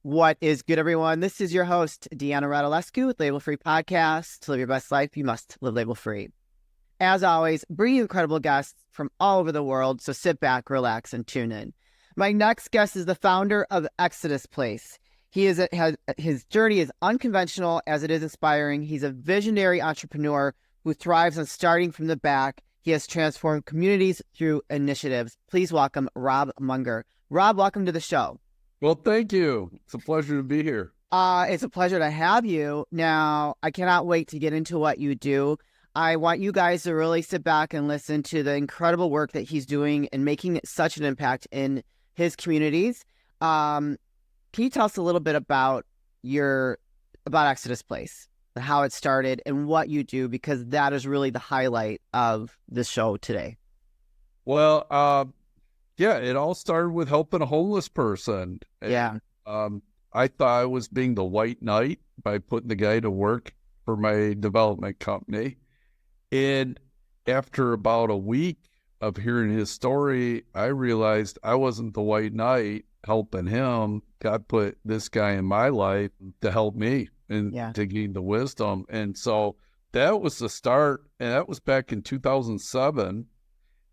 What is good, everyone? This is your host, Deanna Radulescu with Label Free Podcast. To live your best life, you must live label free. As always, bringing you incredible guests from all over the world, so sit back, relax, and tune in. My next guest is the founder of Exodus Place. His journey is unconventional as it is inspiring. He's a visionary entrepreneur who thrives on starting from the back. He has transformed communities through initiatives. Please welcome Robb Munger. Robb, welcome to the show. Well, thank you. It's a pleasure to be here. It's a pleasure to have you. Now, I cannot wait to get into what you do. I want you guys to really sit back and listen to the incredible work that he's doing and making such an impact in his communities. Can you tell us a little bit about Exodus Place, how it started and what you do? Because that is really the highlight of the show today. Well, yeah, it all started with helping a homeless person. Yeah. I thought I was being the white knight by putting the guy to work for my development company. And after about a week of hearing his story, I realized I wasn't the white knight helping him. God put this guy in my life to help me and to gain the wisdom. And so that was the start. And that was back in 2007.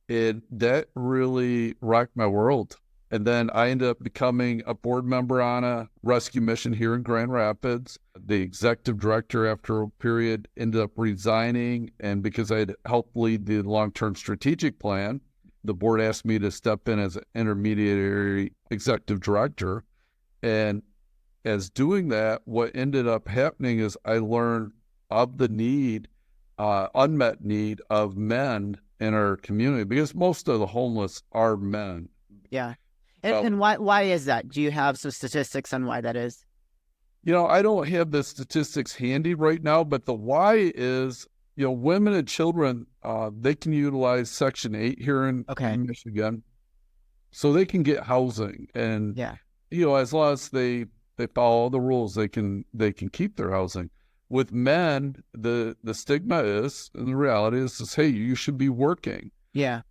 And that really rocked my world. And then I ended up becoming a board member on a rescue mission here in Grand Rapids. The executive director, after a period, ended up resigning. And because I had helped lead the long-term strategic plan, the board asked me to step in as an intermediary executive director. And as doing that, what ended up happening is I learned of the need, unmet need of men in our community, because most of the homeless are men. Yeah. And why is that? Do you have some statistics on why that is? You know, I don't have the statistics handy right now, but the why is, women and children, they can utilize Section 8 here in Michigan, so they can get housing. And, as long as they follow the rules, they can keep their housing. With men, the stigma is, and the reality is, hey, you should be working. Yeah.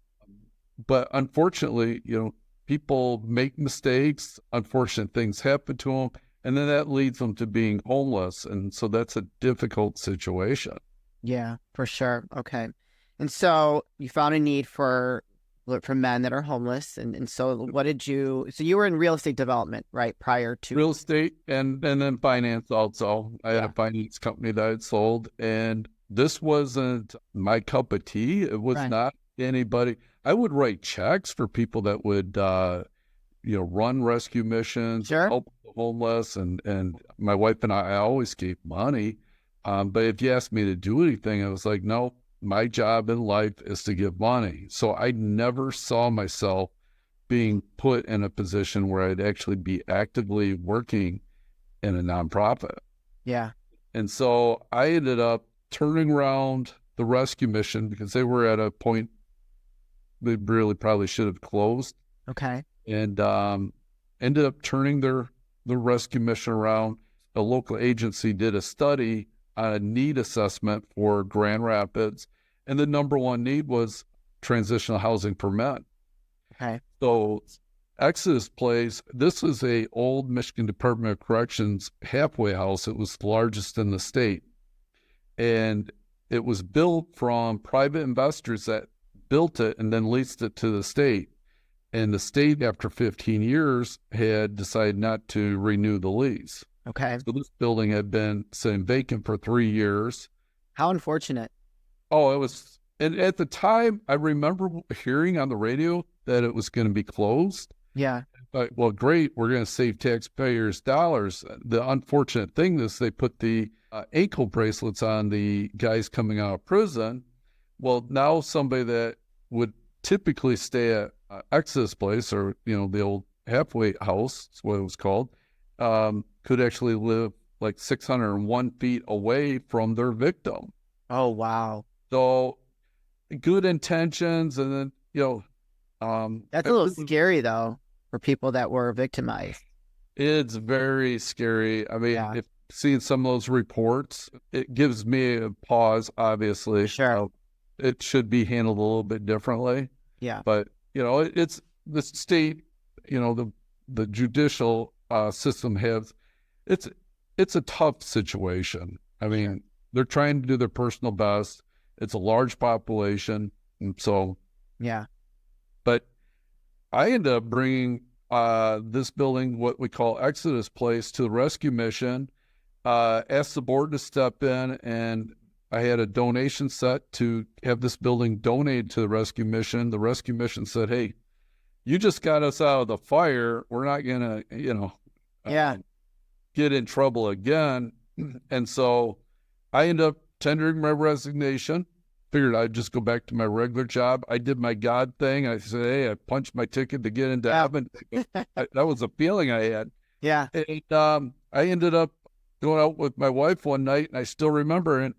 But unfortunately, people make mistakes. Unfortunate things happen to them, and then that leads them to being homeless. And so that's a difficult situation. Yeah, for sure. Okay. And so you found a need for men that are homeless. And so so you were in real estate development, right? Prior to real estate and then finance also. I had a finance company that I had sold, and this wasn't my cup of tea. It was not anybody. I would write checks for people that would, run rescue missions, help the homeless. And my wife and I always gave money. But if you asked me to do anything, I was like, no, my job in life is to give money. So I never saw myself being put in a position where I'd actually be actively working in a nonprofit. Yeah. And so I ended up turning around the rescue mission because they were at a point they really probably should have closed. Okay. And ended up turning the rescue mission around. A local agency did a study on a need assessment for Grand Rapids, and the number one need was transitional housing for men. Okay. So Exodus Place, this is a old Michigan Department of Corrections halfway house. It was the largest in the state. And it was built from private investors that built it and then leased it to the state. And the state, after 15 years, had decided not to renew the lease. Okay. So this building had been sitting vacant for 3 years. How unfortunate. Oh, it was. And at the time, I remember hearing on the radio that it was going to be closed. Yeah. But, well, great. We're going to save taxpayers dollars. The unfortunate thing is they put the ankle bracelets on the guys coming out of prison. Well, now somebody that would typically stay at Exodus Place, or, the old halfway house, that's what it was called, could actually live like 601 feet away from their victim. Oh, wow. So good intentions. And then, that's a little scary though, for people that were victimized. It's very scary. I mean, if seeing some of those reports, it gives me a pause, obviously. Sure. It should be handled a little bit differently. Yeah. But, it's the state, the judicial system has, it's a tough situation. I mean, they're trying to do their personal best. It's a large population, and so Yeah. but I ended up bringing this building, what we call Exodus Place, to the rescue mission. Asked the board to step in, and I had a donation set to have this building donated to the rescue mission. The rescue mission said, "Hey, you just got us out of the fire. We're not gonna, get in trouble again." And so I ended up tendering my resignation. Figured I'd just go back to my regular job. I did my God thing. I said, "Hey, I punched my ticket to get into heaven." That was a feeling I had. Yeah. And I ended up going out with my wife one night, and I still remember it.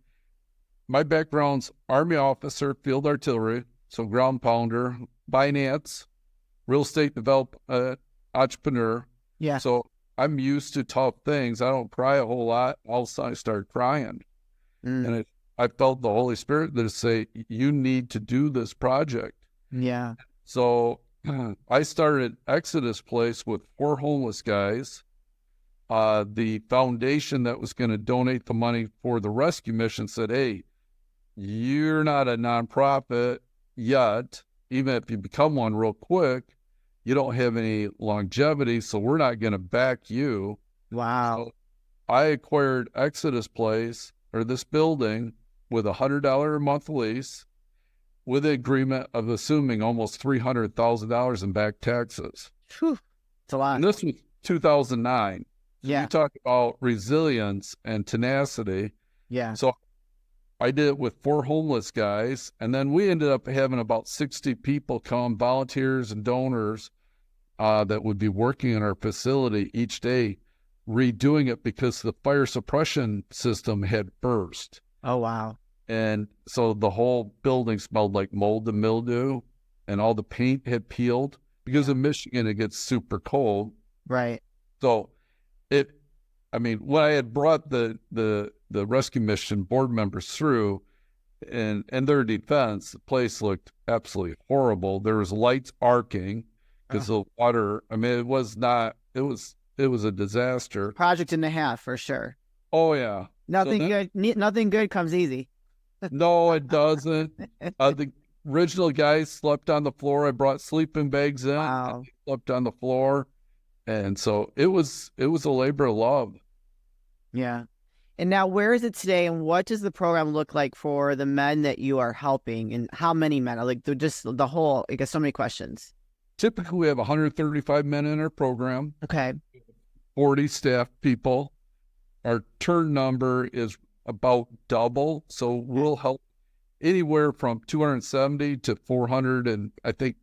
My background's Army officer, field artillery, so ground pounder, finance, real estate entrepreneur. Yeah. So I'm used to tough things. I don't cry a whole lot. All of a sudden I started crying. And I felt the Holy Spirit that say, you need to do this project. Yeah. So I started Exodus Place with 4 homeless guys. The foundation that was going to donate the money for the rescue mission said, "Hey, you're not a nonprofit yet. Even if you become one real quick, you don't have any longevity, so we're not going to back you." Wow. So I acquired Exodus Place, or this building, with $100 a month lease, with the agreement of assuming almost $300,000 in back taxes. Whew. It's a lot. And this was 2009. So Yeah. you talk about resilience and tenacity. Yeah. So I did it with 4 homeless guys, and then we ended up having about 60 people come, volunteers and donors, that would be working in our facility each day, redoing it because the fire suppression system had burst. Oh, wow. And so the whole building smelled like mold and mildew, and all the paint had peeled because in Michigan it gets super cold. Right. So when I had brought the rescue mission board members through, and their defense, the place looked absolutely horrible. There was lights arcing because the water. I mean, it was a disaster. Project and a half for sure. Oh yeah. Nothing good comes easy. No, it doesn't. The original guys slept on the floor. I brought sleeping bags in. Wow. Slept on the floor, and so it was a labor of love. Yeah. And now, where is it today, and what does the program look like for the men that you are helping, and how many men? Like, just the whole, I guess, so many questions. Typically, we have 135 men in our program. Okay. 40 staff people. Our turn number is about double, so we'll help anywhere from 270 to 400, and I think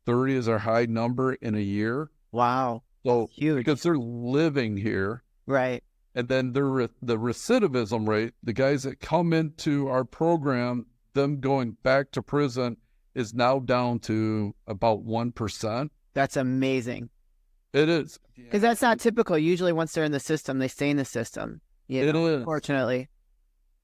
30 is our high number in a year. Wow. So huge. Because they're living here. Right. And then the recidivism rate, the guys that come into our program, them going back to prison, is now down to about 1%. That's amazing. It is. Because that's not typical. Usually once they're in the system, they stay in the system. It is. Unfortunately.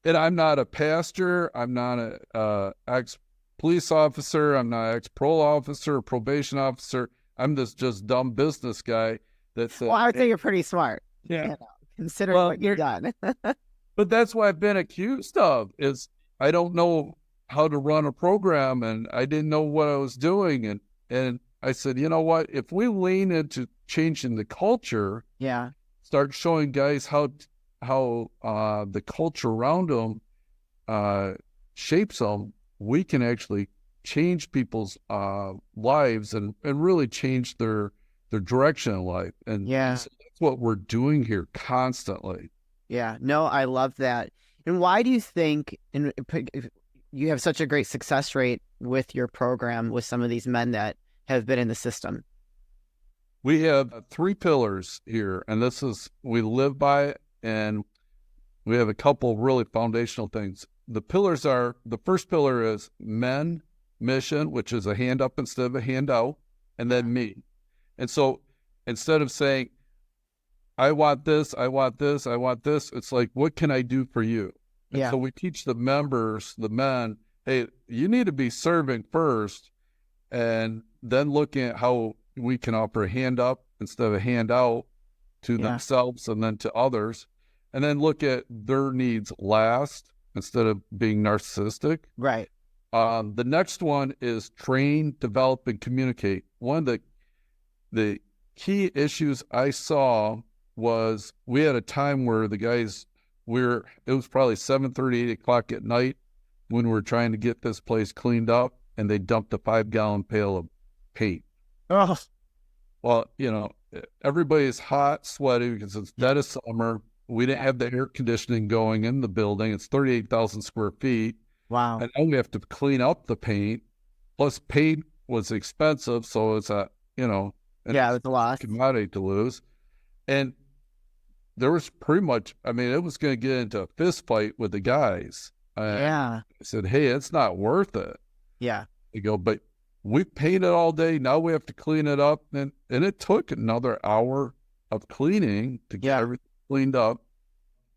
And I'm not a pastor. I'm not a ex-police officer. I'm not an ex-parole officer or probation officer. I'm this just dumb business guy that's... Well, I would say you're pretty smart. Yeah. Considering what you've done. But that's what I've been accused of, is I don't know how to run a program, and I didn't know what I was doing. And I said, you know what? If we lean into changing the culture, start showing guys how the culture around them shapes them, we can actually change people's lives and really change their direction in life. And so that's what we're doing here constantly. Yeah, no, I love that. And why do you think you have such a great success rate with your program with some of these men that have been in the system? We have 3 pillars here, and we live by it, and we have a couple really foundational things. The pillars are, the first pillar is men, mission, which is a hand up instead of a handout, and then me. And so instead of saying, I want this, I want this, I want this, it's like, what can I do for you? And so we teach the members, the men, hey, you need to be serving first, and then looking at how we can offer a hand up instead of a handout, to themselves and then to others, and then look at their needs last instead of being narcissistic. Right. The next one is train, develop, and communicate. One of the key issues I saw was we had a time where the guys, it was probably 7:30, 8 o'clock at night when we were trying to get this place cleaned up, and they dumped a 5-gallon pail of paint. Oh, Well, everybody's hot, sweaty because it's dead of summer. We didn't have the air conditioning going in the building. It's 38,000 square feet. wow. And now we have to clean up the paint. Plus, paint was expensive, so it's It's a loss. commodity to lose. And there was pretty much, it was going to get into a fist fight with the guys. I said, hey, it's not worth it. Yeah. They go, but we painted all day. Now we have to clean it up. And it took another hour of cleaning to get everything cleaned up.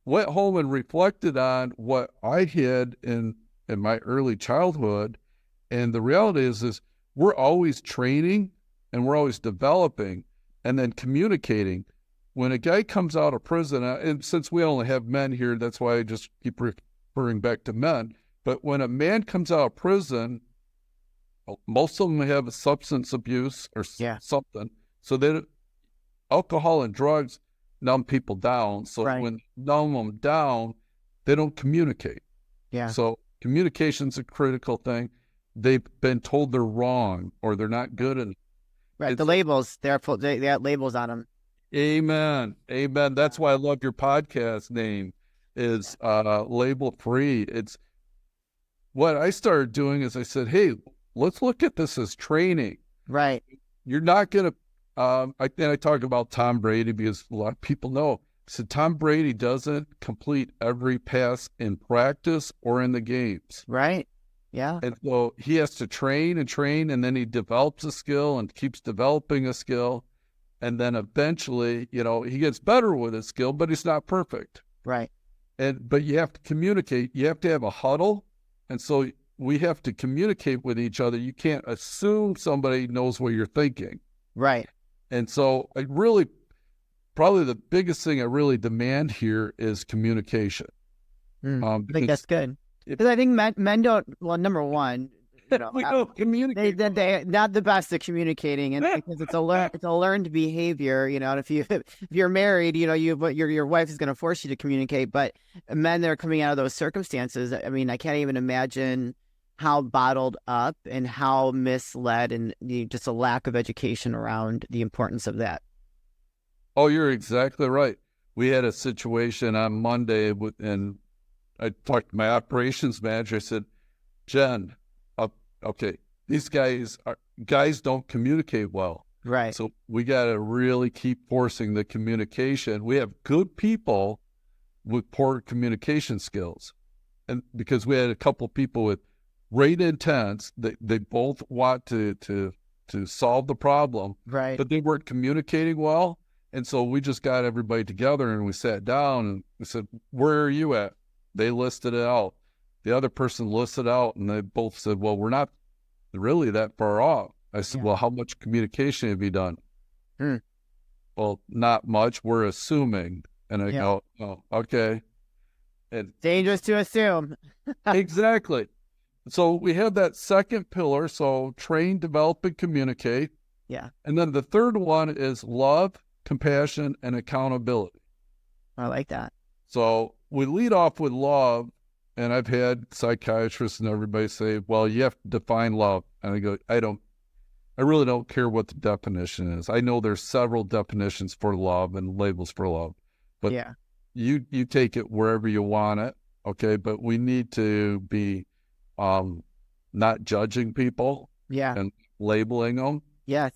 Went home and reflected on what I had in my early childhood. And the reality is we're always training and we're always developing and then communicating. When a guy comes out of prison, and since we only have men here, that's why I just keep referring back to men. But when a man comes out of prison, most of them have a substance abuse or something. So alcohol and drugs numb people down. So when numb them down, they don't communicate. Yeah. So communication's a critical thing. They've been told they're wrong or they're not good enough. Right. The labels, they got labels on them. Amen. Amen. That's why I love your podcast name is Label Free. It's what I started doing is I said, hey, let's look at this as training. Right. You're not going to, I talk about Tom Brady because a lot of people know. I said, Tom Brady doesn't complete every pass in practice or in the games. Right. Yeah. And so he has to train, and then he develops a skill and keeps developing a skill. And then eventually, he gets better with his skill, but he's not perfect. Right. But you have to communicate. You have to have a huddle. And so we have to communicate with each other. You can't assume somebody knows what you're thinking. Right. And so probably the biggest thing I really demand here is communication. I think that's good. Because I think men don't, well, number one, we don't communicate. They're not the best at communicating, and because it's a learned behavior, and if you're married, your wife is going to force you to communicate. But men that are coming out of those circumstances, I can't even imagine how bottled up and how misled, and just a lack of education around the importance of that. Oh, you're exactly right. We had a situation on Monday, and I talked to my operations manager. I said, Jen, okay, these guys don't communicate well. Right. So we got to really keep forcing the communication. We have good people with poor communication skills. And because we had a couple people with great intents, they both want to solve the problem. Right. But they weren't communicating well. And so we just got everybody together and we sat down and we said, where are you at? They listed it out. The other person listed out, and they both said, well, we're not really that far off. I said, well, how much communication have you done? Well, not much. We're assuming. And I go, oh, okay. And dangerous to assume. Exactly. So we have that second pillar. So train, develop, and communicate. Yeah. And then the third one is love, compassion, and accountability. I like that. So we lead off with love. And I've had psychiatrists and everybody say, well, you have to define love. And I go, I really don't care what the definition is. I know there's several definitions for love and labels for love, but you take it wherever you want it. Okay. But we need to be, not judging people and labeling them. Yes.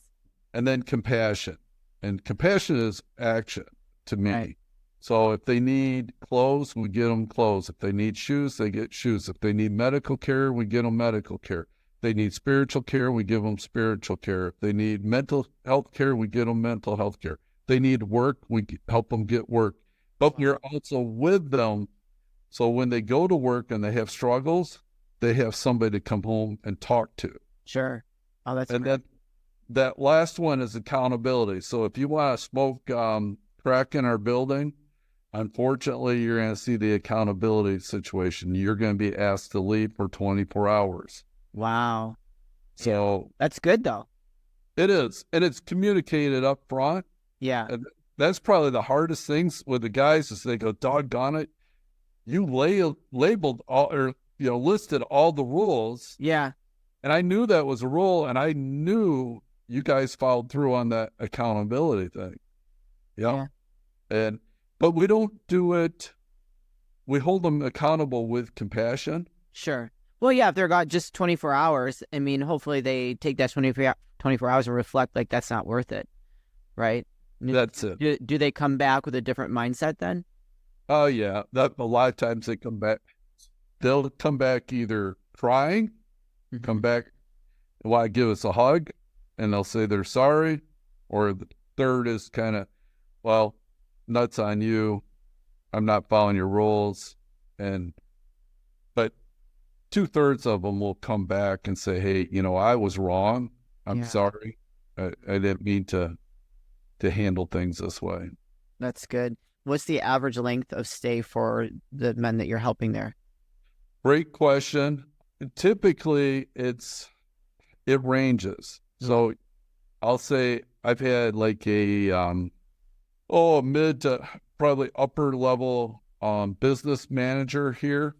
And then compassion, and compassion is action to me. Right. So if they need clothes, we get them clothes. If they need shoes, they get shoes. If they need medical care, we get them medical care. If they need spiritual care, we give them spiritual care. If they need mental health care, we get them mental health care. If they need work, we help them get work. But we're also with them. So when they go to work and they have struggles, they have somebody to come home and talk to. Sure. Oh, that's and that last one is accountability. So if you want to smoke crack in our building, unfortunately, you're going to see the accountability situation. You're going to be asked to leave for 24 hours. Wow. So that's good though. It is. And it's communicated up front. Yeah. And that's probably the hardest things with the guys is they go, doggone it. You labeled all, or, listed all the rules. Yeah. And I knew that was a rule, and I knew you guys followed through on that accountability thing. Yeah. But we don't do it. We hold them accountable with compassion. Sure. Well, yeah, if they're got just 24 hours, I mean, hopefully they take that 24 hours and reflect like that's not worth it, right? That's it. Do they come back with a different mindset then? Oh, yeah. A lot of times they come back. They'll come back either crying, come back, why give us a hug, and they'll say they're sorry. Or the third is kind of, well, nuts on you. I'm not following your rules. But 2/3 of them will come back and say, hey, I was wrong. I'm sorry. I didn't mean to handle things this way. That's good. What's the average length of stay for the men that you're helping there? Great question. Typically, it ranges. So I'll say I've had like a mid to probably upper level business manager here.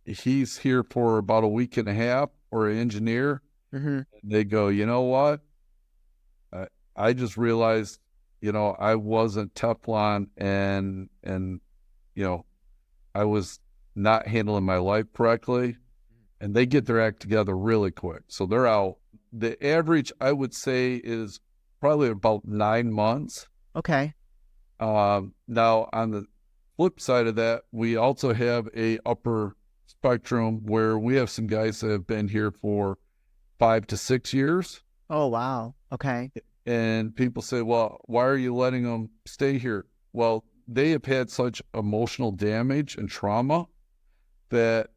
He's here for about a week and a half, or an engineer. And they go, you know what? I just realized, I wasn't Teflon and I was not handling my life correctly. And they get their act together really quick. So they're out. The average, I would say, is probably about 9 months. Okay. Now, on the flip side of that, we also have a upper spectrum where we have some guys that have been here for 5 to 6 years. Oh, wow. Okay. And people say, well, why are you letting them stay here? Well, they have had such emotional damage and trauma that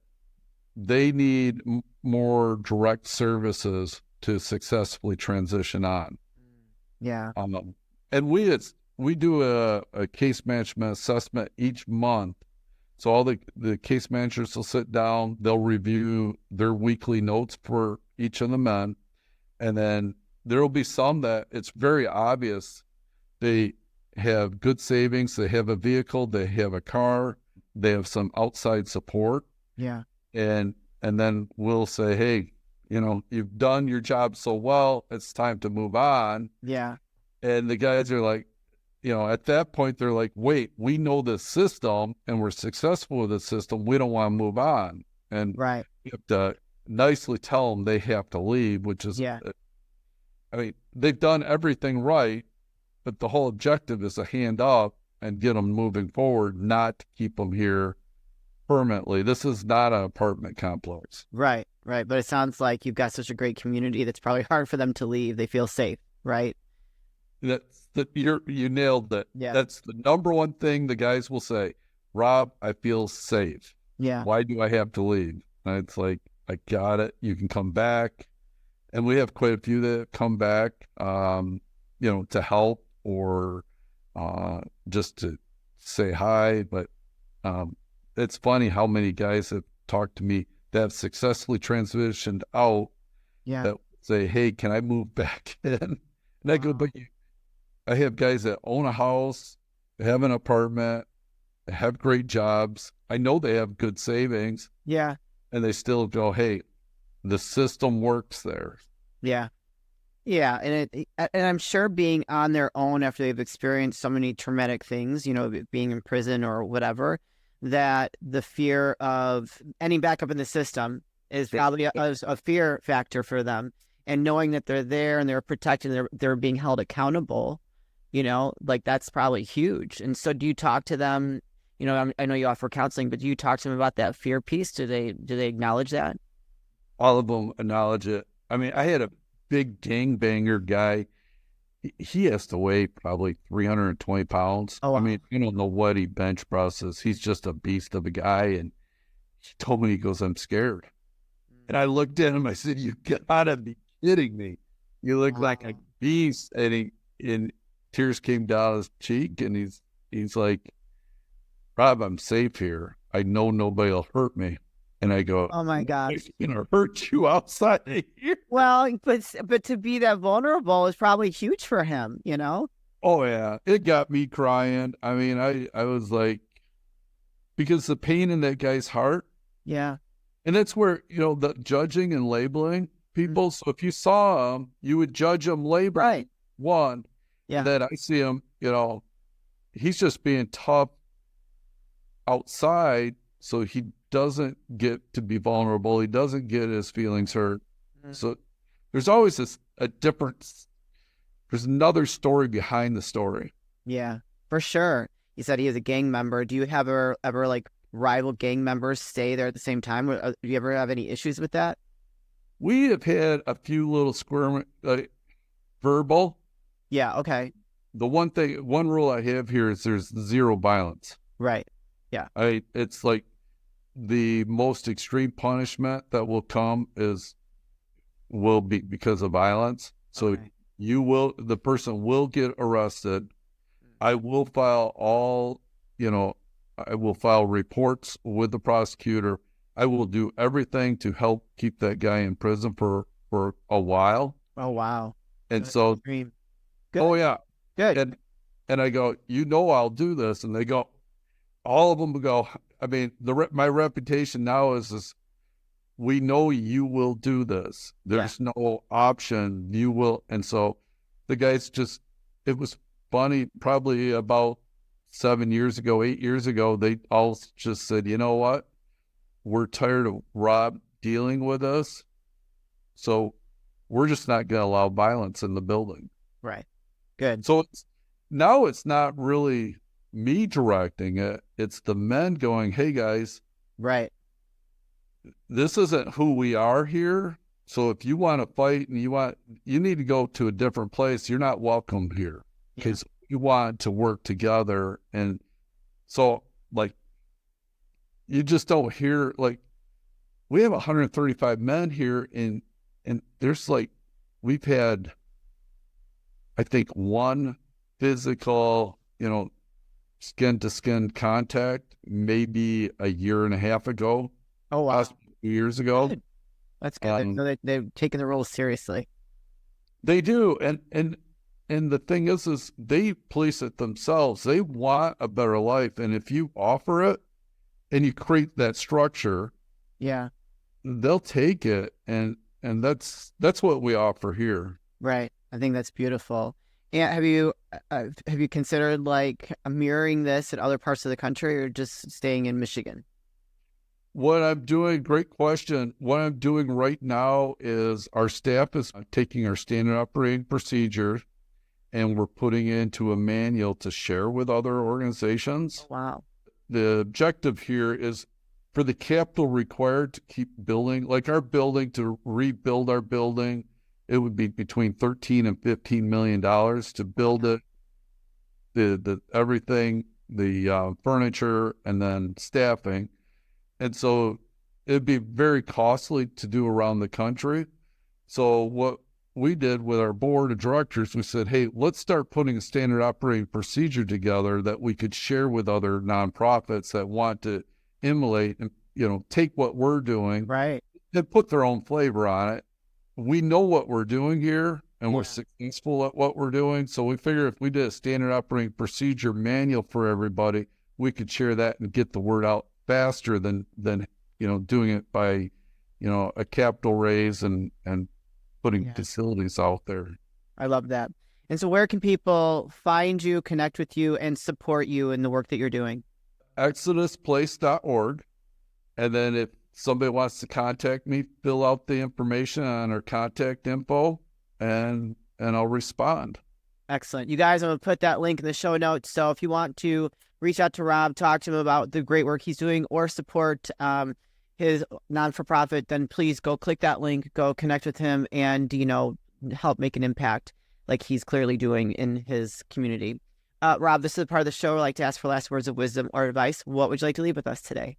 they need more direct services to successfully transition on. Yeah. And we do a case management assessment each month. So all the case managers will sit down, they'll review their weekly notes for each of the men. And then there will be some that it's very obvious they have good savings, they have a vehicle, they have a car, they have some outside support. Yeah. And then we'll say, hey, you've done your job so well, it's time to move on. Yeah. And the guys are like, at that point, they're like, wait, we know this system and we're successful with this system. We don't want to move on. And right. You have to nicely tell them they have to leave, which is, they've done everything right, but the whole objective is to hand up and get them moving forward, not to keep them here permanently. This is not an apartment complex. Right. But it sounds like you've got such a great community that's probably hard for them to leave. They feel safe, right? You nailed it. Yeah. That's the number one thing the guys will say. Rob, I feel safe. Yeah. Why do I have to leave? And it's like, I got it. You can come back. And we have quite a few that come back, to help or just to say hi. But it's funny how many guys have talked to me that have successfully transitioned out that say, hey, can I move back in? And I go, but I have guys that own a house, have an apartment, have great jobs. I know they have good savings. Yeah. And they still go, hey, the system works there. Yeah. Yeah. And I'm sure being on their own after they've experienced so many traumatic things, being in prison or whatever, that the fear of ending back up in the system is probably a fear factor for them. And knowing that they're there and they're protected and they're being held accountable, that's probably huge. And so do you talk to them? I know you offer counseling, but do you talk to them about that fear piece? Do they acknowledge that? All of them acknowledge it. I mean, I had a big gangbanger guy. He has to weigh probably 320 pounds. Oh, wow. I mean, you don't know what he bench presses. He's just a beast of a guy. And he told me, he goes, I'm scared. And I looked at him, I said, you gotta be kidding me. You look like a beast. And tears came down his cheek, and he's like, Rob, I'm safe here. I know nobody will hurt me. And I go, Oh my gosh. nobody's gonna hurt you outside of here. Well, but to be that vulnerable is probably huge for him, you know? Oh yeah. It got me crying. I mean, I was like, because the pain in that guy's heart. Yeah. And that's where, the judging and labeling people. So if you saw him, you would judge him, label Right. one. Yeah. That I see him, he's just being tough outside, so he doesn't get to be vulnerable. He doesn't get his feelings hurt. Mm-hmm. So there's always a difference. There's another story behind the story. Yeah, for sure. You said he is a gang member. Do you ever like rival gang members stay there at the same time? Do you ever have any issues with that? We have had a few little verbal. Yeah. Okay. The one rule I have here is there's zero violence. Right. Yeah. It's like the most extreme punishment that will come will be because of violence. So okay. The person will get arrested. I will file I will file reports with the prosecutor. I will do everything to help keep that guy in prison for a while. Oh, wow. And That's so, Good. Oh yeah. Good. And I go, I'll do this. And they go, all of them go, I mean, my reputation now is we know you will do this. There's no option. You will. And so the guys it was funny, probably about 8 years ago, they all just said, you know what? We're tired of Rob dealing with us. So we're just not going to allow violence in the building. Right. Good. So now it's not really me directing it. It's the men going, hey guys. Right. This isn't who we are here. So if you want to fight and you need to go to a different place, you're not welcome here because you want to work together. And so like, you just don't hear, like, we have 135 men here and there's like, we've had, I think, one physical, skin to skin contact, maybe a year and a half ago. Oh, wow. 2 years ago. Good. That's good. They've taken the rules seriously. They do. And the thing is they police it themselves. They want a better life. And if you offer it and you create that structure, they'll take it. And that's what we offer here. Right. I think that's beautiful. And have you considered like mirroring this in other parts of the country or just staying in Michigan? What I'm doing, great question. What I'm doing right now is our staff is taking our standard operating procedure and we're putting it into a manual to share with other organizations. Oh, wow. The objective here is for the capital required to keep building, like our building, to rebuild our building, it would be between $13 and $15 million to build it, the everything, the furniture, and then staffing. And so it'd be very costly to do around the country. So what we did with our board of directors, we said, hey, let's start putting a standard operating procedure together that we could share with other nonprofits that want to emulate and, take what we're doing, right, and put their own flavor on it. We know what we're doing here and we're successful at what we're doing. So we figure if we did a standard operating procedure manual for everybody, we could share that and get the word out faster than doing it by a capital raise and putting facilities out there. I love that. And so where can people find you, connect with you, and support you in the work that you're doing? ExodusPlace.org. And then if somebody wants to contact me, fill out the information on our contact info and I'll respond. Excellent. You guys, I'm going to put that link in the show notes. So if you want to reach out to Robb, talk to him about the great work he's doing, or support his non-for-profit, then please go click that link, go connect with him, and, help make an impact like he's clearly doing in his community. Robb, this is a part of the show where I like to ask for last words of wisdom or advice. What would you like to leave with us today?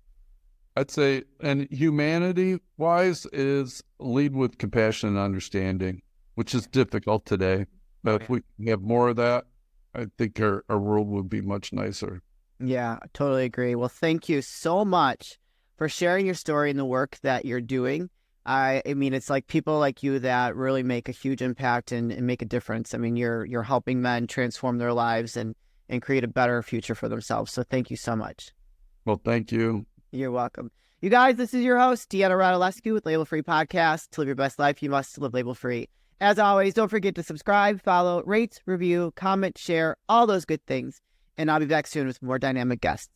I'd say, and humanity-wise, is lead with compassion and understanding, which is difficult today. But if we have more of that, I think our world would be much nicer. Yeah, I totally agree. Well, thank you so much for sharing your story and the work that you're doing. I mean, it's like people like you that really make a huge impact and make a difference. I mean, you're helping men transform their lives and create a better future for themselves. So thank you so much. Well, thank you. You're welcome. You guys, this is your host, Deanna Radulescu with Label Free Podcast. To live your best life, you must live label free. As always, don't forget to subscribe, follow, rate, review, comment, share, all those good things. And I'll be back soon with more dynamic guests.